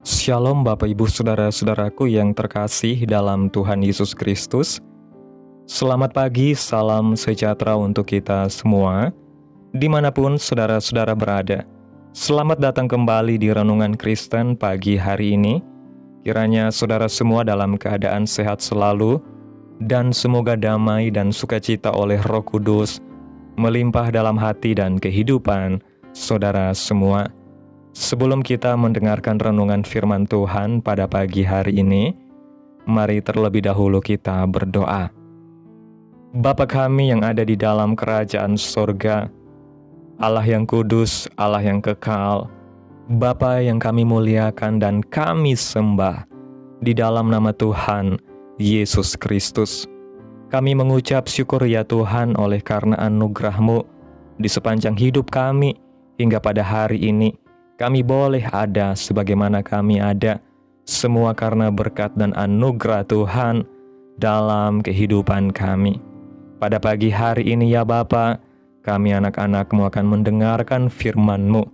Shalom Bapak Ibu Saudara-saudaraku yang terkasih dalam Tuhan Yesus Kristus. Selamat pagi, salam sejahtera untuk kita semua, dimanapun saudara-saudara berada. Selamat datang kembali di Renungan Kristen pagi hari ini. Kiranya saudara semua dalam keadaan sehat selalu, dan semoga damai dan sukacita oleh Roh Kudus melimpah dalam hati dan kehidupan saudara semua. Sebelum kita mendengarkan renungan firman Tuhan pada pagi hari ini, mari terlebih dahulu kita berdoa. Bapa kami yang ada di dalam kerajaan sorga, Allah yang kudus, Allah yang kekal, Bapa yang kami muliakan dan kami sembah, di dalam nama Tuhan Yesus Kristus. Kami mengucap syukur ya Tuhan oleh karena anugerah-Mu di sepanjang hidup kami hingga pada hari ini. Kami boleh ada sebagaimana kami ada, semua karena berkat dan anugerah Tuhan dalam kehidupan kami. Pada pagi hari ini ya Bapa, kami anak-anak-Mu akan mendengarkan firman-Mu.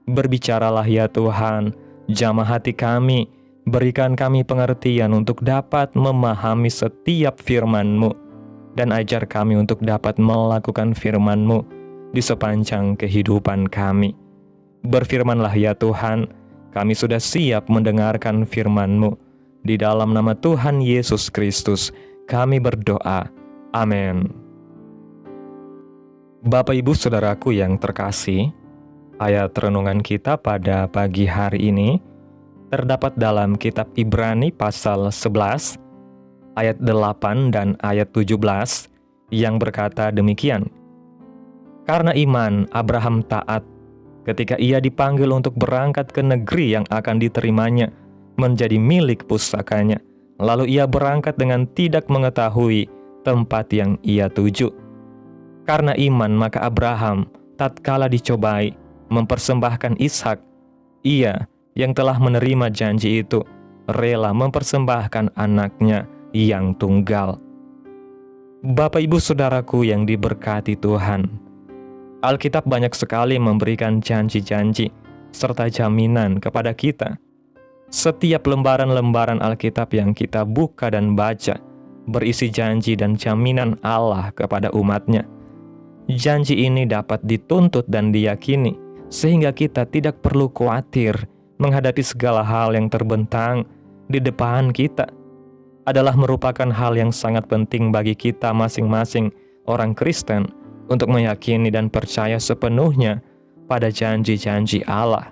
Berbicaralah ya Tuhan, jamah hati kami, berikan kami pengertian untuk dapat memahami setiap firman-Mu, dan ajar kami untuk dapat melakukan firman-Mu di sepanjang kehidupan kami. Berfirmanlah ya Tuhan, kami sudah siap mendengarkan firman-Mu. Di dalam nama Tuhan Yesus Kristus, kami berdoa. Amin. Bapak Ibu Saudaraku yang terkasih, ayat renungan kita pada pagi hari ini terdapat dalam kitab Ibrani pasal 11, ayat 8 dan ayat 17 yang berkata demikian. Karena iman, Abraham taat ketika ia dipanggil untuk berangkat ke negeri yang akan diterimanya menjadi milik pusakanya. Lalu ia berangkat dengan tidak mengetahui tempat yang ia tuju. Karena iman maka Abraham tatkala dicobai mempersembahkan Ishak, ia yang telah menerima janji itu rela mempersembahkan anaknya yang tunggal. Bapak Ibu Saudaraku yang diberkati Tuhan, Alkitab banyak sekali memberikan janji-janji serta jaminan kepada kita. Setiap lembaran-lembaran Alkitab yang kita buka dan baca berisi janji dan jaminan Allah kepada umat-Nya. Janji ini dapat dituntut dan diyakini sehingga kita tidak perlu khawatir menghadapi segala hal yang terbentang di depan kita. Adalah merupakan hal yang sangat penting bagi kita masing-masing orang Kristen untuk meyakini dan percaya sepenuhnya pada janji-janji Allah.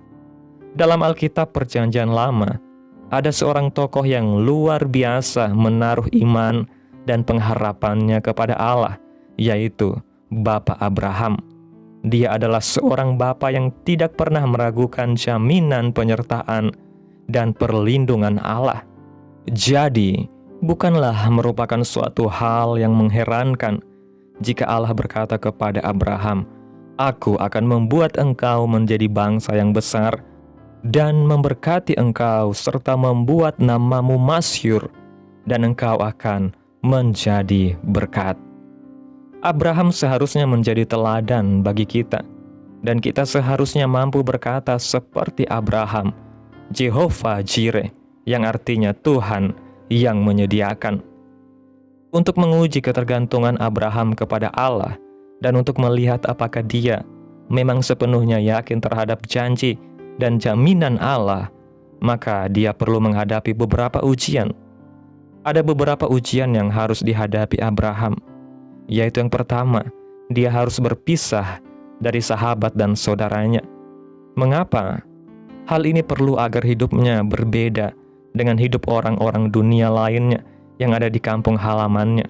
Dalam Alkitab Perjanjian Lama, ada seorang tokoh yang luar biasa menaruh iman dan pengharapannya kepada Allah, yaitu Bapa Abraham. Dia adalah seorang bapa yang tidak pernah meragukan jaminan penyertaan dan perlindungan Allah. Jadi, bukanlah merupakan suatu hal yang mengherankan jika Allah berkata kepada Abraham, "Aku akan membuat engkau menjadi bangsa yang besar dan memberkati engkau serta membuat namamu masyhur dan engkau akan menjadi berkat." Abraham seharusnya menjadi teladan bagi kita, dan kita seharusnya mampu berkata seperti Abraham, Jehovah Jireh, yang artinya Tuhan yang menyediakan. Untuk menguji ketergantungan Abraham kepada Allah dan untuk melihat apakah dia memang sepenuhnya yakin terhadap janji dan jaminan Allah, maka dia perlu menghadapi beberapa ujian. Ada beberapa ujian yang harus dihadapi Abraham, yaitu yang pertama, dia harus berpisah dari sahabat dan saudaranya. Mengapa? Hal ini perlu agar hidupnya berbeda dengan hidup orang-orang dunia lainnya yang ada di kampung halamannya.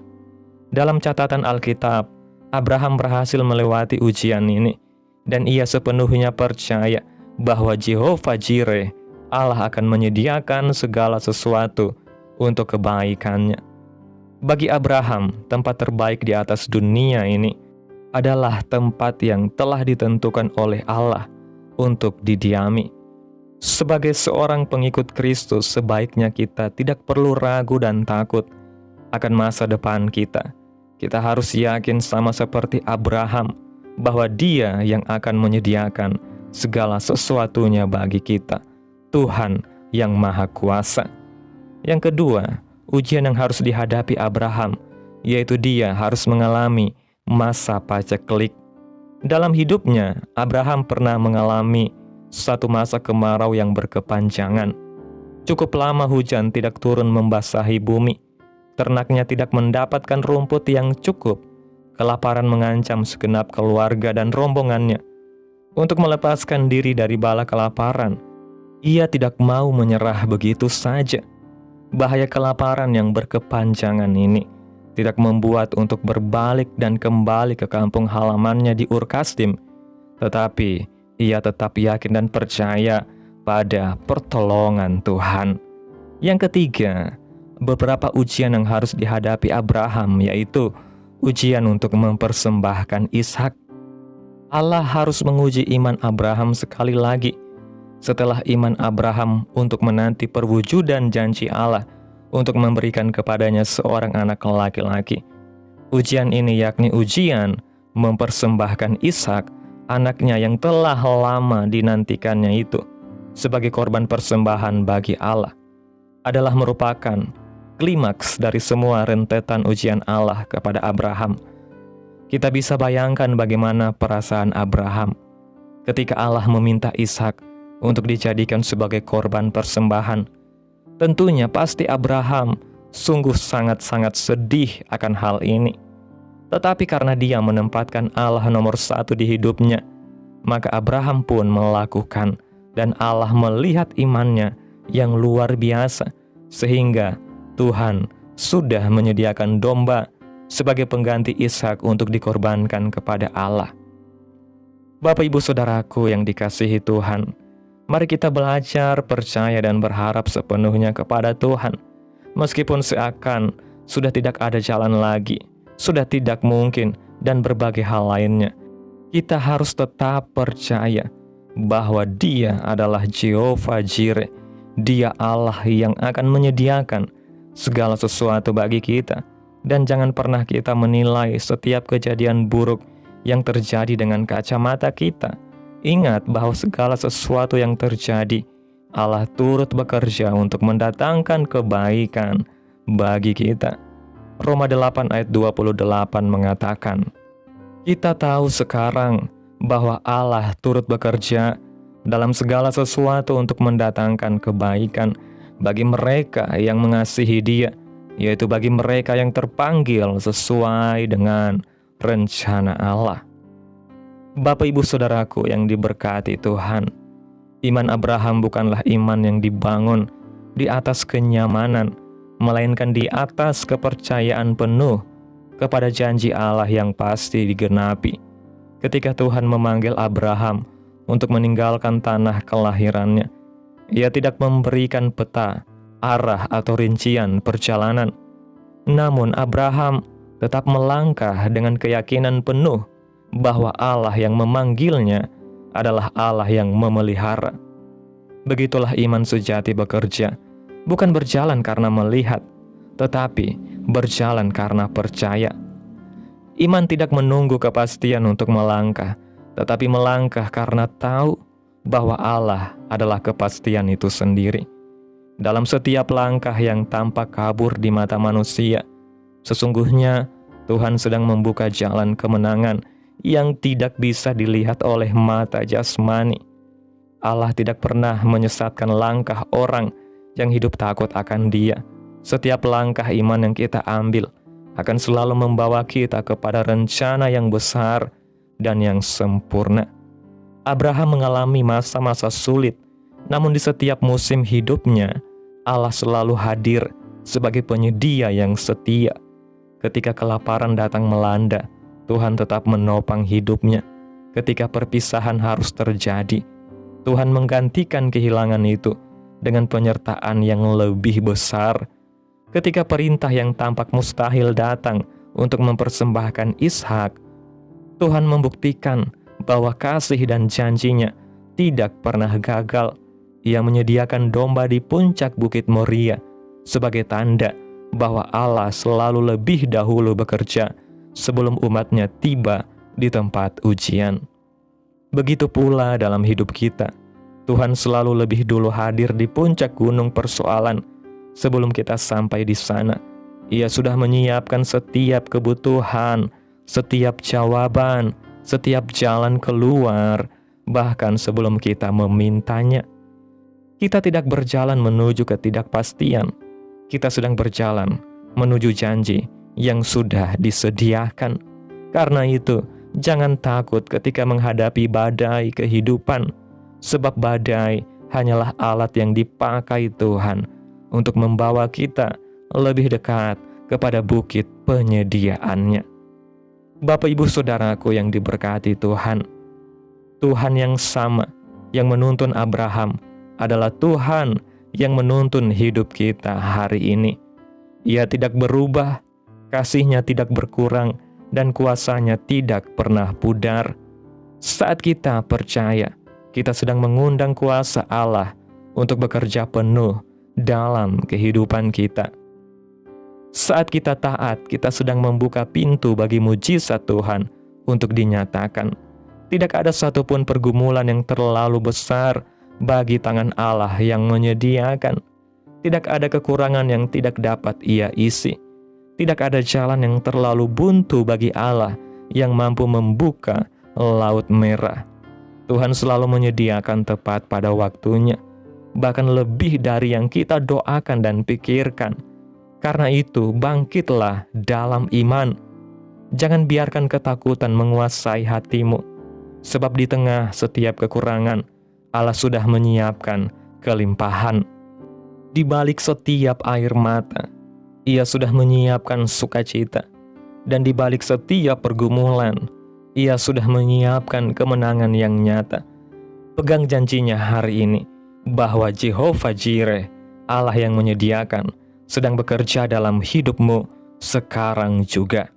Dalam catatan Alkitab, Abraham berhasil melewati ujian ini, dan ia sepenuhnya percaya bahwa Jehovah Jireh, Allah akan menyediakan segala sesuatu untuk kebaikannya. Bagi Abraham, tempat terbaik di atas dunia ini adalah tempat yang telah ditentukan oleh Allah untuk didiami. Sebagai seorang pengikut Kristus, sebaiknya kita tidak perlu ragu dan takut akan masa depan kita. Kita harus yakin sama seperti Abraham bahwa Dia yang akan menyediakan segala sesuatunya bagi kita. Tuhan yang Maha Kuasa. Yang kedua, ujian yang harus dihadapi Abraham, yaitu dia harus mengalami masa paceklik. Dalam hidupnya, Abraham pernah mengalami satu masa kemarau yang berkepanjangan. Cukup lama hujan tidak turun membasahi bumi. Ternaknya tidak mendapatkan rumput yang cukup. Kelaparan mengancam segenap keluarga dan rombongannya. Untuk melepaskan diri dari bala kelaparan, ia tidak mau menyerah begitu saja. Bahaya kelaparan yang berkepanjangan ini tidak membuat untuk berbalik dan kembali ke kampung halamannya di Ur Kasdim, tetapi ia tetap yakin dan percaya pada pertolongan Tuhan. Yang ketiga, beberapa ujian yang harus dihadapi Abraham, yaitu ujian untuk mempersembahkan Ishak. Allah harus menguji iman Abraham sekali lagi. Setelah iman Abraham untuk menanti perwujudan janji Allah untuk memberikan kepadanya seorang anak laki-laki. Ujian ini yakni ujian mempersembahkan Ishak, anaknya yang telah lama dinantikannya itu, sebagai korban persembahan bagi Allah, adalah merupakan klimaks dari semua rentetan ujian Allah kepada Abraham. Kita bisa bayangkan bagaimana perasaan Abraham ketika Allah meminta Ishak untuk dijadikan sebagai korban persembahan. Tentunya pasti Abraham sungguh sangat-sangat sedih akan hal ini. Tetapi karena dia menempatkan Allah nomor satu di hidupnya, maka Abraham pun melakukan, dan Allah melihat imannya yang luar biasa, sehingga Tuhan sudah menyediakan domba sebagai pengganti Ishak untuk dikorbankan kepada Allah. Bapak Ibu Saudaraku yang dikasihi Tuhan, mari kita belajar, percaya, dan berharap sepenuhnya kepada Tuhan. Meskipun seakan sudah tidak ada jalan lagi, sudah tidak mungkin, dan berbagai hal lainnya, kita harus tetap percaya bahwa Dia adalah Jehovah Jireh. Dia Allah yang akan menyediakan segala sesuatu bagi kita. Dan jangan pernah kita menilai setiap kejadian buruk yang terjadi dengan kacamata kita. Ingat bahwa segala sesuatu yang terjadi, Allah turut bekerja untuk mendatangkan kebaikan bagi kita. Roma 8 ayat 28 mengatakan, kita tahu sekarang bahwa Allah turut bekerja dalam segala sesuatu untuk mendatangkan kebaikan bagi mereka yang mengasihi Dia, yaitu bagi mereka yang terpanggil sesuai dengan rencana Allah. Bapak Ibu Saudaraku yang diberkati Tuhan, iman Abraham bukanlah iman yang dibangun di atas kenyamanan, melainkan di atas kepercayaan penuh kepada janji Allah yang pasti digenapi. Ketika Tuhan memanggil Abraham untuk meninggalkan tanah kelahirannya, Ia tidak memberikan peta, arah atau rincian perjalanan. Namun Abraham tetap melangkah dengan keyakinan penuh bahwa Allah yang memanggilnya adalah Allah yang memelihara. Begitulah iman sejati bekerja, bukan berjalan karena melihat, tetapi berjalan karena percaya. Iman tidak menunggu kepastian untuk melangkah, tetapi melangkah karena tahu bahwa Allah adalah kepastian itu sendiri. Dalam setiap langkah yang tampak kabur di mata manusia, sesungguhnya Tuhan sedang membuka jalan kemenangan yang tidak bisa dilihat oleh mata jasmani. Allah tidak pernah menyesatkan langkah orang yang hidup takut akan Dia. Setiap langkah iman yang kita ambil akan selalu membawa kita kepada rencana yang besar dan yang sempurna. Abraham mengalami masa-masa sulit, namun di setiap musim hidupnya, Allah selalu hadir sebagai penyedia yang setia. Ketika kelaparan datang melanda, Tuhan tetap menopang hidupnya. Ketika perpisahan harus terjadi, Tuhan menggantikan kehilangan itu dengan penyertaan yang lebih besar. Ketika perintah yang tampak mustahil datang untuk mempersembahkan Ishak, Tuhan membuktikan bahwa kasih dan janjinya tidak pernah gagal. Ia menyediakan domba di puncak Bukit Moria sebagai tanda bahwa Allah selalu lebih dahulu bekerja sebelum umatnya tiba di tempat ujian. Begitu pula dalam hidup kita. Tuhan selalu lebih dulu hadir di puncak gunung persoalan sebelum kita sampai di sana. Ia sudah menyiapkan setiap kebutuhan, setiap jawaban, setiap jalan keluar, bahkan sebelum kita memintanya. Kita tidak berjalan menuju ketidakpastian. Kita sedang berjalan menuju janji yang sudah disediakan. Karena itu, jangan takut ketika menghadapi badai kehidupan, sebab badai hanyalah alat yang dipakai Tuhan untuk membawa kita lebih dekat kepada bukit penyediaannya. Bapak Ibu Saudaraku yang diberkati Tuhan, Tuhan yang sama yang menuntun Abraham adalah Tuhan yang menuntun hidup kita hari ini. Ia tidak berubah, kasih-Nya tidak berkurang, dan kuasa-Nya tidak pernah pudar. Saat kita percaya, kita sedang mengundang kuasa Allah untuk bekerja penuh dalam kehidupan kita. Saat kita taat, kita sedang membuka pintu bagi mujizat Tuhan untuk dinyatakan. Tidak ada satupun pergumulan yang terlalu besar bagi tangan Allah yang menyediakan. Tidak ada kekurangan yang tidak dapat Ia isi. Tidak ada jalan yang terlalu buntu bagi Allah yang mampu membuka laut merah. Tuhan selalu menyediakan tepat pada waktunya, bahkan lebih dari yang kita doakan dan pikirkan. Karena itu, bangkitlah dalam iman. Jangan biarkan ketakutan menguasai hatimu, sebab di tengah setiap kekurangan, Allah sudah menyiapkan kelimpahan. Di balik setiap air mata, Ia sudah menyiapkan sukacita. Dan di balik setiap pergumulan, Ia sudah menyiapkan kemenangan yang nyata. Pegang janjinya hari ini, bahwa Jehovah Jireh, Allah yang menyediakan, sedang bekerja dalam hidupmu sekarang juga.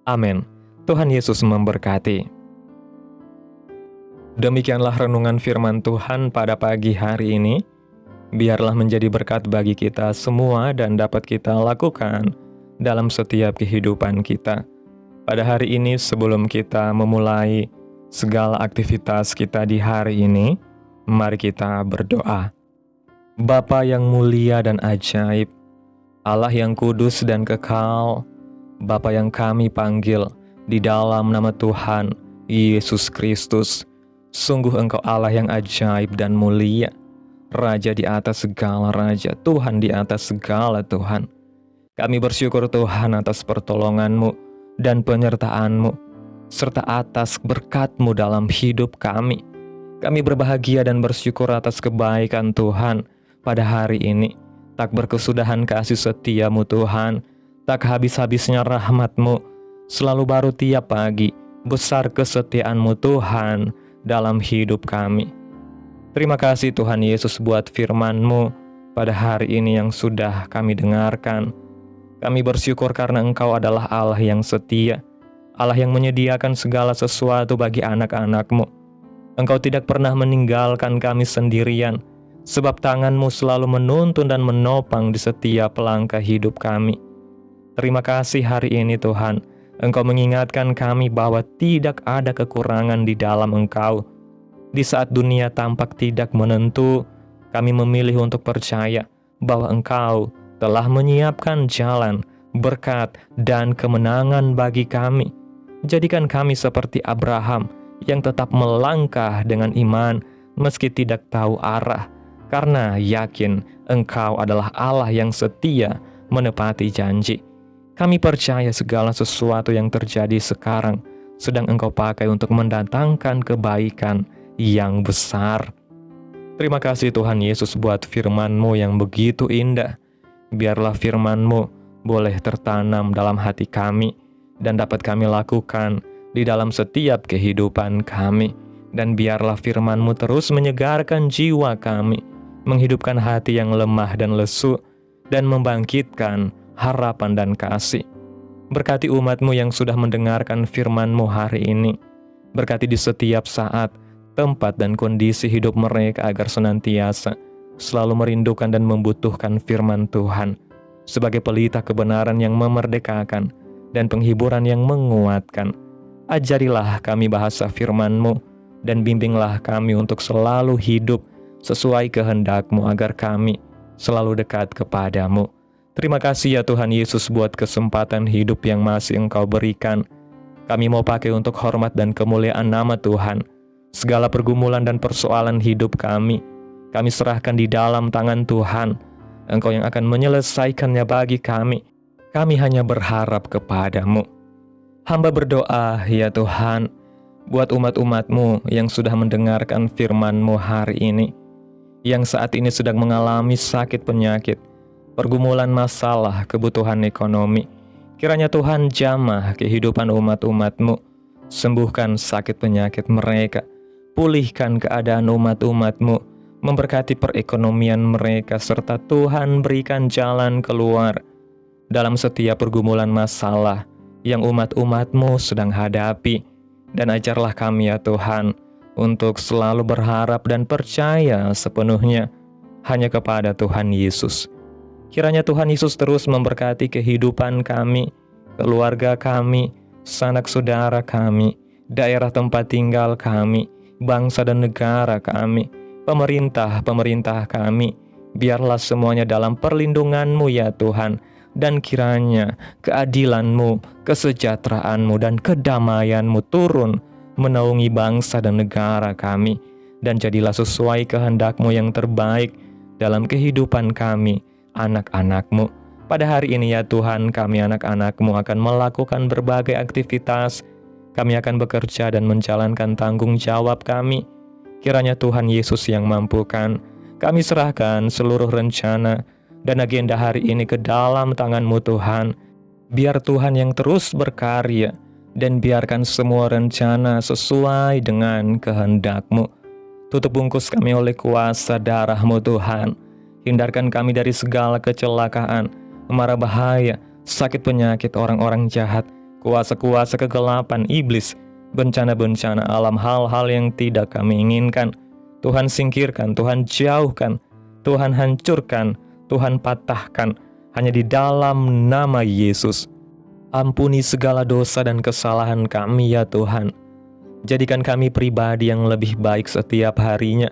Amin. Tuhan Yesus memberkati. Demikianlah renungan firman Tuhan pada pagi hari ini. Biarlah menjadi berkat bagi kita semua dan dapat kita lakukan dalam setiap kehidupan kita. Pada hari ini sebelum kita memulai segala aktivitas kita di hari ini, mari kita berdoa. Bapa yang mulia dan ajaib, Allah yang kudus dan kekal, Bapa yang kami panggil di dalam nama Tuhan Yesus Kristus, sungguh Engkau Allah yang ajaib dan mulia, Raja di atas segala raja, Tuhan di atas segala Tuhan. Kami bersyukur Tuhan atas pertolongan-Mu dan penyertaan-Mu, serta atas berkat-Mu dalam hidup kami. Kami berbahagia dan bersyukur atas kebaikan Tuhan pada hari ini. Tak berkesudahan kasih setia-Mu Tuhan, tak habis-habisnya rahmat-Mu, selalu baru tiap pagi, besar kesetiaan-Mu Tuhan dalam hidup kami. Terima kasih Tuhan Yesus buat firman-Mu pada hari ini yang sudah kami dengarkan. Kami bersyukur karena Engkau adalah Allah yang setia, Allah yang menyediakan segala sesuatu bagi anak-anak-Mu. Engkau tidak pernah meninggalkan kami sendirian, sebab tangan-Mu selalu menuntun dan menopang di setiap langkah hidup kami. Terima kasih hari ini Tuhan, Engkau mengingatkan kami bahwa tidak ada kekurangan di dalam Engkau. Di saat dunia tampak tidak menentu, kami memilih untuk percaya bahwa Engkau telah menyiapkan jalan, berkat, dan kemenangan bagi kami. Jadikan kami seperti Abraham yang tetap melangkah dengan iman meski tidak tahu arah, karena yakin Engkau adalah Allah yang setia menepati janji. Kami percaya segala sesuatu yang terjadi sekarang sedang Engkau pakai untuk mendatangkan kebaikan yang besar. Terima kasih Tuhan Yesus buat firman-Mu yang begitu indah. Biarlah firman-Mu boleh tertanam dalam hati kami dan dapat kami lakukan di dalam setiap kehidupan kami. Dan biarlah firman-Mu terus menyegarkan jiwa kami, menghidupkan hati yang lemah dan lesu, dan membangkitkan harapan dan kasih. Berkati umat-Mu yang sudah mendengarkan firman-Mu hari ini. Berkati di setiap saat, tempat, dan kondisi hidup mereka agar senantiasa selalu merindukan dan membutuhkan firman Tuhan sebagai pelita kebenaran yang memerdekakan dan penghiburan yang menguatkan. Ajarilah kami bahasa firman-Mu dan bimbinglah kami untuk selalu hidup sesuai kehendak-Mu agar kami selalu dekat kepadamu. Terima kasih ya Tuhan Yesus buat kesempatan hidup yang masih Engkau berikan. Kami mau pakai untuk hormat dan kemuliaan nama Tuhan. Segala pergumulan dan persoalan hidup kami serahkan di dalam tangan Tuhan. Engkau yang akan menyelesaikannya bagi kami. Kami hanya berharap kepadamu. Hamba berdoa ya Tuhan, buat umat-umat-Mu yang sudah mendengarkan firman-Mu hari ini, yang saat ini sedang mengalami sakit penyakit, pergumulan masalah, kebutuhan ekonomi. Kiranya Tuhan jamah kehidupan umat-umat-Mu, sembuhkan sakit penyakit mereka, pulihkan keadaan umat-umat-Mu, memberkati perekonomian mereka, serta Tuhan berikan jalan keluar dalam setiap pergumulan masalah yang umat-umat-Mu sedang hadapi. Dan ajarlah kami ya Tuhan, untuk selalu berharap dan percaya sepenuhnya hanya kepada Tuhan Yesus. Kiranya Tuhan Yesus terus memberkati kehidupan kami, keluarga kami, sanak saudara kami, daerah tempat tinggal kami, bangsa dan negara kami, pemerintah kami. Biarlah semuanya dalam perlindungan-Mu ya Tuhan, dan kiranya keadilan-Mu, kesejahteraan-Mu, dan kedamaian-Mu turun menaungi bangsa dan negara kami, dan jadilah sesuai kehendak-Mu yang terbaik dalam kehidupan kami, anak-anak-Mu. Pada hari ini ya Tuhan, kami anak-anak-Mu akan melakukan berbagai aktivitas. Kami akan bekerja dan menjalankan tanggung jawab kami. Kiranya Tuhan Yesus yang mampukan. Kami serahkan seluruh rencana dan agenda hari ini ke dalam tangan-Mu Tuhan. Biar Tuhan yang terus berkarya, dan biarkan semua rencana sesuai dengan kehendak-Mu. Tutup bungkus kami oleh kuasa darah-Mu Tuhan. Hindarkan kami dari segala kecelakaan, mara bahaya, sakit penyakit orang-orang jahat, kuasa-kuasa kegelapan iblis, bencana-bencana alam, hal-hal yang tidak kami inginkan. Tuhan singkirkan, Tuhan jauhkan, Tuhan hancurkan, Tuhan patahkan, hanya di dalam nama Yesus. Ampuni segala dosa dan kesalahan kami ya Tuhan. Jadikan kami pribadi yang lebih baik setiap harinya.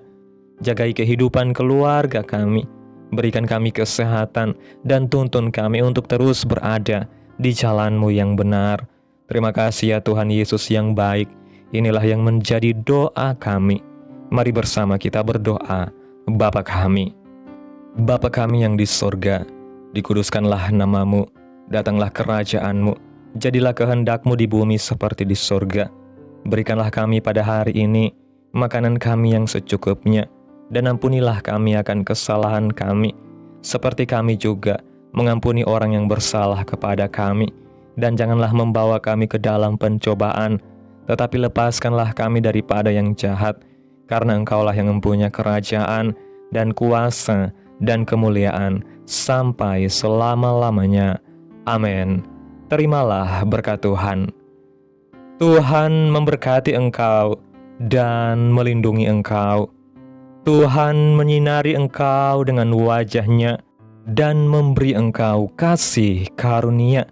Jagai kehidupan keluarga kami. Berikan kami kesehatan dan tuntun kami untuk terus berada di jalan-Mu yang benar. Terima kasih ya Tuhan Yesus yang baik. Inilah yang menjadi doa kami. Mari bersama kita berdoa. Bapa kami, Bapa kami yang di sorga, dikuduskanlah nama-Mu, datanglah kerajaan-Mu, jadilah kehendak-Mu di bumi seperti di sorga. Berikanlah kami pada hari ini makanan kami yang secukupnya, dan ampunilah kami akan kesalahan kami, seperti kami juga mengampuni orang yang bersalah kepada kami. Dan janganlah membawa kami ke dalam pencobaan, tetapi lepaskanlah kami daripada yang jahat, karena Engkaulah yang mempunyai kerajaan, dan kuasa, dan kemuliaan, sampai selama-lamanya. Amin. Terimalah berkat Tuhan. Tuhan memberkati engkau, dan melindungi engkau. Tuhan menyinari engkau dengan wajah-Nya, dan memberi engkau kasih karunia.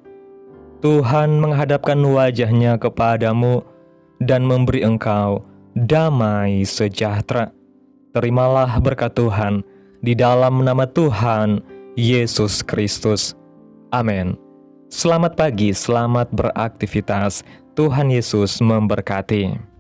Tuhan menghadapkan wajah-Nya kepadamu, dan memberi engkau damai sejahtera. Terimalah berkat Tuhan di dalam nama Tuhan Yesus Kristus. Amin. Selamat pagi, selamat beraktivitas. Tuhan Yesus memberkati.